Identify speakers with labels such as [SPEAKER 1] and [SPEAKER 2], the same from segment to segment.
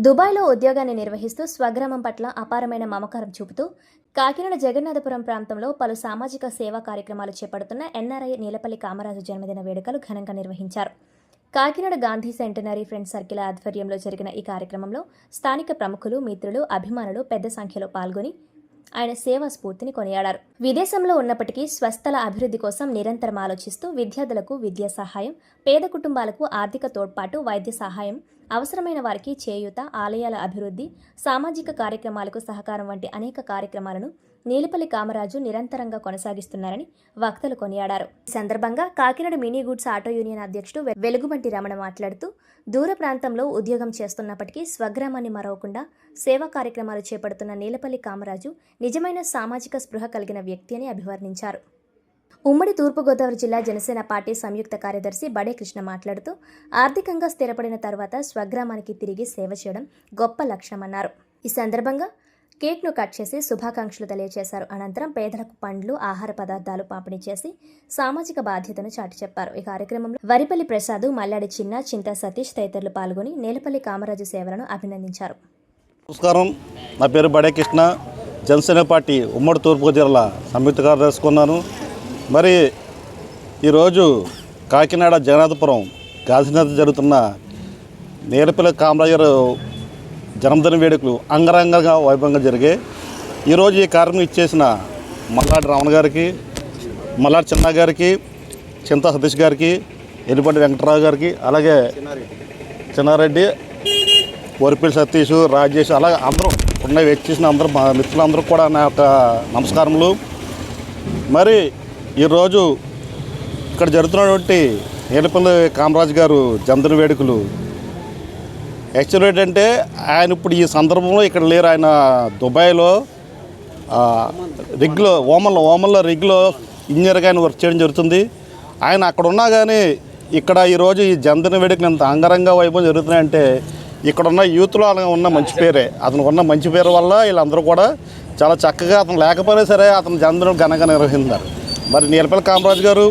[SPEAKER 1] దుబాయ్లో ఉద్యోగాన్ని నిర్వహిస్తూ స్వగ్రామం పట్ల అపారమైన మమకారం చూపుతూ కాకినాడ జగన్నాథపురం ప్రాంతంలో పలు సామాజిక సేవా కార్యక్రమాలు చేపడుతున్న ఎన్ఆర్ఐ నీలపల్లి కామరాజు జన్మదిన వేడుకలు ఘనంగా నిర్వహించారు. Kakinada Gandhi centenary friends circle ఆధ్వర్యంలో జరిగిన ఈ కార్యక్రమంలో స్థానిక ప్రముఖులు, మిత్రులు, అభిమానులు పెద్ద సంఖ్యలో పాల్గొని ఆయన సేవా స్ఫూర్తిని కొనియాడారు. విదేశంలో ఉన్నప్పటికీ స్వస్థల అభివృద్ధి కోసం నిరంతరం ఆలోచిస్తూ విద్యార్థులకు విద్యా సహాయం, పేద కుటుంబాలకు ఆర్థిక తోడ్పాటు, వైద్య సహాయం, అవసరమైన వారికి చేయూత, ఆలయాల అభివృద్ధి, సామాజిక కార్యక్రమాలకు సహకారం వంటి అనేక కార్యక్రమాలను నీలపల్లి కామరాజు నిరంతరంగా కొనసాగిస్తున్నారని వక్తలు కొనియాడారు. ఈ సందర్భంగా Kakinada mini goods auto union అధ్యక్షుడు వెలుగుబంటి రమణ మాట్లాడుతూ దూర ప్రాంతంలో ఉద్యోగం చేస్తున్నప్పటికీ స్వగ్రామాన్ని మరవకుండా సేవా కార్యక్రమాలు చేపడుతున్న నీలపల్లి కామరాజు నిజమైన సామాజిక స్పృహ కలిగిన వ్యక్తి అని అభివర్ణించారు. ఉమ్మడి తూర్పుగోదావరి జిల్లా జనసేన పార్టీ సంయుక్త కార్యదర్శి బడే కృష్ణ మాట్లాడుతూ ఆర్థికంగా స్థిరపడిన తర్వాత స్వగ్రామానికి తిరిగి సేవ చేయడం గొప్ప లక్ష్యమన్నారు. ఈ సందర్భంగా కేక్ను కట్ చేసి శుభాకాంక్షలు తెలియజేశారు. అనంతరం పేదలకు పండ్లు, ఆహార పదార్థాలు పంపిణీ చేసి సామాజిక బాధ్యతను చాటి చెప్పారు. ఈ కార్యక్రమంలో వరిపల్లి ప్రసాద్, మల్లాడి చిన్న, చింతా సతీష్ తదితరులు పాల్గొని నీలపల్లి కామరాజు సేవలను అభినందించారు.
[SPEAKER 2] నమస్కారం, నా పేరు బడే కృష్ణ, జనసేన పార్టీ ఉమ్మడి తూర్పుగోదావరి జిల్లా సంయుక్త కార్యదర్శి ఉన్నాను. మరి ఈరోజు కాకినాడ జగన్నాథపురం గాంధీనగర్ జరుగుతున్న నీలపల్లి కామరాజు జన్మదిన వేడుకలు అంగరంగంగా వైభవంగా జరిగాయి. ఈరోజు ఈ కార్యక్రమం ఇచ్చేసిన మల్లాడి రమణ గారికి, మల్లాడి చిన్న గారికి, చింతా సతీష్ గారికి, ఎల్లిపండి వెంకటరావు గారికి, అలాగే చిన్నారెడ్డి, వరిపల్లి సతీష్, రాజేష్, అలాగే అందరూ ఉన్న వచ్చేసిన అందరూ మా మిత్రులందరూ కూడా నా యొక్క నమస్కారములు. మరి ఈరోజు ఇక్కడ జరుగుతున్నటువంటి నీలపల్లి కామరాజు గారు జన్మదిన వేడుకలు యాక్చువల్ ఏంటంటే ఆయన ఇప్పుడు ఈ సందర్భంలో ఇక్కడ లేరు. ఆయన దుబాయ్లో రిగ్లో ఓమన్లో రిగ్లో ఇంజనీర్గా ఆయన వర్క్ చేయడం జరుగుతుంది. ఆయన అక్కడ ఉన్నా కానీ ఇక్కడ ఈరోజు ఈ జన్మదిన వేడుకలు ఎంత అంగరంగ వైభవం జరుగుతున్నాయంటే ఇక్కడున్న యూత్లో అలా ఉన్న మంచి పేరే, అతను ఉన్న మంచి పేరు వల్ల వీళ్ళందరూ కూడా చాలా చక్కగా అతను లేకపోయినా సరే అతను జన్మదినం ఘనంగా నిర్వహిస్తున్నారు. మరి నీలపల్లి కామరాజు గారు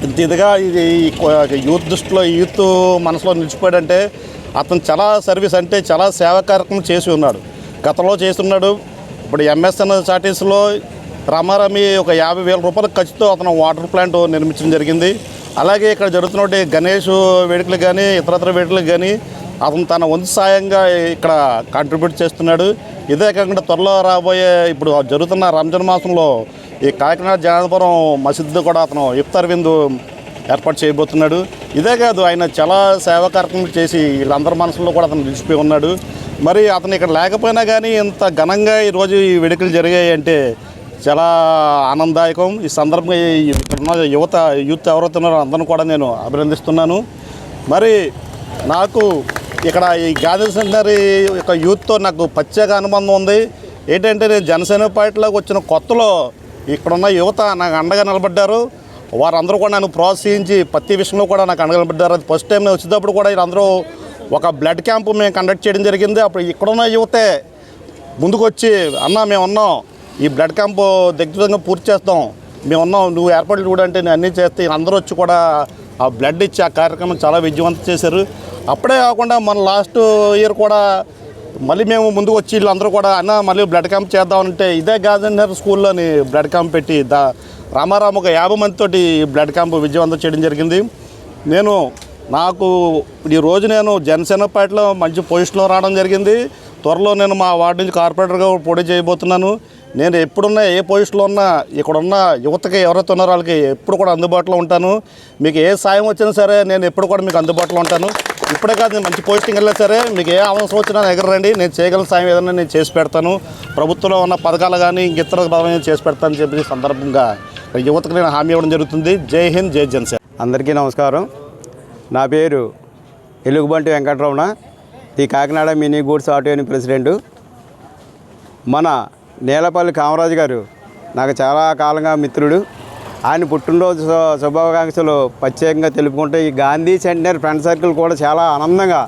[SPEAKER 2] ఇంత ఇదిగా ఇది యూత్ దృష్టిలో యూత్ మనసులో నిలిచిపోయాడంటే అతను చాలా సర్వీస్ అంటే చాలా సేవా కార్యక్రమం చేసి ఉన్నాడు, గతంలో చేస్తున్నాడు. ఇప్పుడు ఎంఎస్ఎన్ చార్టీస్లో రమారమి ఒక 50,000 రూపాయల ఖర్చుతో అతను వాటర్ ప్లాంట్ నిర్మించడం జరిగింది. అలాగే ఇక్కడ జరుగుతున్నటువంటి గణేష్ వేడుకలు కానీ ఇతరత్ర వేడుకలకు కానీ అతను తన వంతు సాయంగా ఇక్కడ కాంట్రిబ్యూట్ చేస్తున్నాడు. ఇదే కాకుండా త్వరలో రాబోయే ఇప్పుడు జరుగుతున్న రంజాన్ మాసంలో ఈ కాకినాడ జగన్నాథపురం మసీద్ కూడా అతను ఇఫ్తార్ విందు ఏర్పాటు చేయబోతున్నాడు. ఇదే కాదు, ఆయన చాలా సేవా కార్యక్రమాలు చేసి వీళ్ళందరి మనసులో కూడా అతను నిలిచిపోయి ఉన్నాడు. మరి అతను ఇక్కడ లేకపోయినా కానీ ఇంత ఘనంగా ఈరోజు ఈ వేడుకలు జరిగాయి అంటే చాలా ఆనందదాయకం. ఈ సందర్భంగా ఇక్కడున్న యూత్ ఎవరైతే ఉన్నారో అందరిని కూడా నేను అభినందిస్తున్నాను. మరి నాకు ఇక్కడ ఈ గాంధీ సెంటనరీ యొక్క యూత్తో నాకు ప్రత్యేక అనుబంధం ఉంది. ఏంటంటే నేను జనసేన పార్టీలోకి వచ్చిన కొత్తలో ఇక్కడున్న యువత నాకు అండగా నిలబడ్డారు. వారందరూ కూడా నన్ను ప్రోత్సహించి ప్రతి విషయంలో కూడా నాకు అండగా నిలబడ్డారు. అది ఫస్ట్ టైం నేను వచ్చేటప్పుడు కూడా వీళ్ళందరూ ఒక బ్లడ్ క్యాంపు మేము కండక్ట్ చేయడం జరిగింది. అప్పుడు ఇక్కడున్న యువతే ముందుకు వచ్చి అన్న మేము ఉన్నాం, ఈ బ్లడ్ క్యాంపు దిగ్విజయంగా పూర్తి చేస్తాం, మేము ఉన్నాం, నువ్వు ఏర్పాట్లు చూడంటే నేను అన్నీ చేస్తే అందరూ వచ్చి కూడా ఆ బ్లడ్ ఇచ్చి ఆ కార్యక్రమం చాలా విజయవంతం చేశారు. అప్పుడే కాకుండా మన లాస్ట్ ఇయర్ కూడా మళ్ళీ మేము ముందుకు వచ్చి వీళ్ళందరూ కూడా అన్న మళ్ళీ బ్లడ్ క్యాంప్ చేద్దామంటే ఇదే గాంధీనగర్ స్కూల్లోని బ్లడ్ క్యాంప్ పెట్టి రామారావు ఒక 50 మందితోటి బ్లడ్ క్యాంప్ విజయవంతం చేయడం జరిగింది. నాకు ఈరోజు నేను జనసేన పార్టీలో మంచి పొజిషన్లో రావడం జరిగింది. త్వరలో నేను మా వార్డు నుంచి కార్పొరేటర్గా పోటీ చేయబోతున్నాను. నేను ఎప్పుడున్నా ఏ పొజిషన్లో ఉన్నా ఇక్కడున్న యువతకి ఎవరైతే ఉన్నారో వాళ్ళకి ఎప్పుడు కూడా అందుబాటులో ఉంటాను. మీకు ఏ సాయం వచ్చినా సరే నేను ఎప్పుడు కూడా మీకు అందుబాటులో ఉంటాను. ఇప్పుడే కాదు, నేను మంచి పోస్టింగ్ వెళ్ళినా సరే మీకు ఏ అవసరం వచ్చినా ఎగరండి, నేను చేయగల సాయం ఏదైనా నేను చేసి పెడతాను. ప్రభుత్వంలో ఉన్న పథకాలు కానీ ఇతర పథకాలు చేసి పెడతానని చెప్పి సందర్భంగా యువతకు నేను హామీ ఇవ్వడం జరుగుతుంది. జై హింద్, జై జనసేన.
[SPEAKER 3] అందరికీ నమస్కారం. నా పేరు ఎలుగుబంటి వెంకటరమణ, ఈ Kakinada mini goods auto union president. మన నీలపల్లి కామరాజు గారు నాకు చాలా కాలంగా మిత్రుడు. ఆయన పుట్టినరోజు శుభాకాంక్షలు ప్రత్యేకంగా తెలుపుకుంటే ఈ గాంధీ సెంటనరీ ఫ్రెండ్ సర్కిల్ కూడా చాలా ఆనందంగా,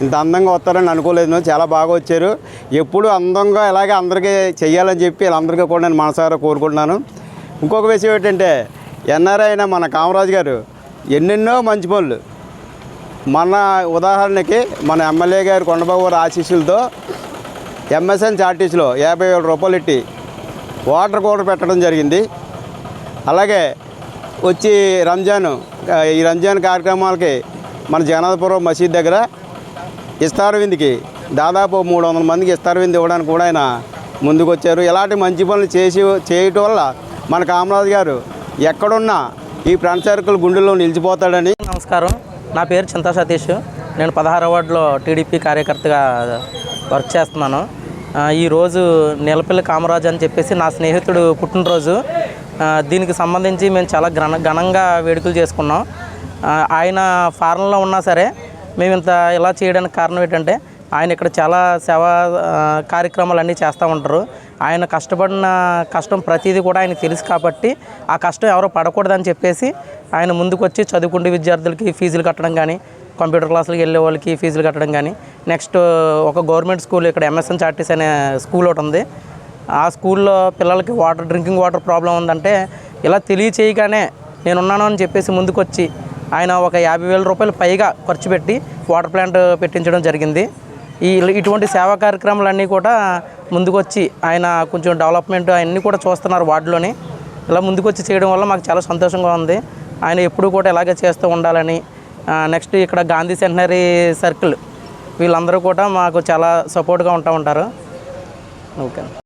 [SPEAKER 3] ఇంత అందంగా వస్తారని అనుకోలేదు. చాలా బాగా వచ్చారు. ఎప్పుడు అందంగా ఇలాగే అందరికీ చెయ్యాలని చెప్పి వీళ్ళందరికీ కూడా నేను మనసారా కోరుకుంటున్నాను. ఇంకొక విషయం ఏంటంటే ఎన్ఆర్ఐ అయిన మన కామరాజు గారు ఎన్నెన్నో మంచి పనులు మన ఉదాహరణకి మన ఎమ్మెల్యే గారు కొండబాబు గారి ఆశీస్సులతో ఎంఎస్ఎన్ చార్టీస్లో 50,000 రూపాయలు ఇట్టి వాటర్ కూలర్ పెట్టడం జరిగింది. అలాగే వచ్చి ఈ రంజాన్ కార్యక్రమాలకి మన జగన్నాథపురం మసీద్ దగ్గర ఇస్తార్ విందుకి దాదాపు 300 మందికి ఇస్తార్ విందు ఇవ్వడానికి కూడా ఆయన ముందుకు వచ్చారు. ఇలాంటి మంచి పనులు చేయటం వల్ల మన కామరాజు గారు ఎక్కడున్నా ఈ ఫ్రెండ్ సర్కిల్ గుండెల్లో నిలిచిపోతాడని.
[SPEAKER 4] నమస్కారం, నా పేరు చింతా సతీష్. నేను 16వ వార్డులో టీడీపీ కార్యకర్తగా వర్క్ చేస్తున్నాను. ఈరోజు నీలపల్లి కామరాజు అని చెప్పేసి నా స్నేహితుడు పుట్టినరోజు. దీనికి సంబంధించి మేము చాలా ఘనంగా వేడుకలు చేసుకున్నాం. ఆయన ఫారెన్లో ఉన్నా సరే మేము ఇలా చేయడానికి కారణం ఏంటంటే ఆయన ఇక్కడ చాలా సేవా కార్యక్రమాలు అన్నీ చేస్తూ ఉంటారు. ఆయన కష్టపడిన కష్టం ప్రతిదీ కూడా ఆయనకు తెలుసు కాబట్టి ఆ కష్టం ఎవరో పడకూడదని చెప్పేసి ఆయన ముందుకు వచ్చి చదువుకుంటే విద్యార్థులకి ఫీజులు కట్టడం కానీ, కంప్యూటర్ క్లాసులకు వెళ్ళే వాళ్ళకి ఫీజులు కట్టడం కానీ, నెక్స్ట్ ఒక గవర్నమెంట్ స్కూల్ ఇక్కడ ఎంఎస్ఎన్ చార్టీస్ అనే స్కూల్ ఒకటి ఉంది. ఆ స్కూల్లో పిల్లలకి డ్రింకింగ్ వాటర్ ప్రాబ్లం ఉందంటే ఇలా తెలియచేయగానే నేనున్నాను అని చెప్పేసి ముందుకు వచ్చి ఆయన ఒక 50,000 రూపాయలు పైగా ఖర్చు పెట్టి వాటర్ ప్లాంట్ పెట్టించడం జరిగింది. ఇటువంటి సేవా కార్యక్రమాలన్నీ కూడా ముందుకొచ్చి ఆయన కొంచెం డెవలప్మెంట్ అన్నీ కూడా చూస్తున్నారు వార్డులోని. ఇలా ముందుకొచ్చి చేయడం వల్ల మాకు చాలా సంతోషంగా ఉంది. ఆయన ఎప్పుడూ కూడా ఇలాగే చేస్తూ ఉండాలని. నెక్స్ట్ ఇక్కడ గాంధీ సెంటనరీ సర్కిల్ వీళ్ళందరూ కూడా మాకు చాలా సపోర్ట్గా ఉంటారు. ఓకే.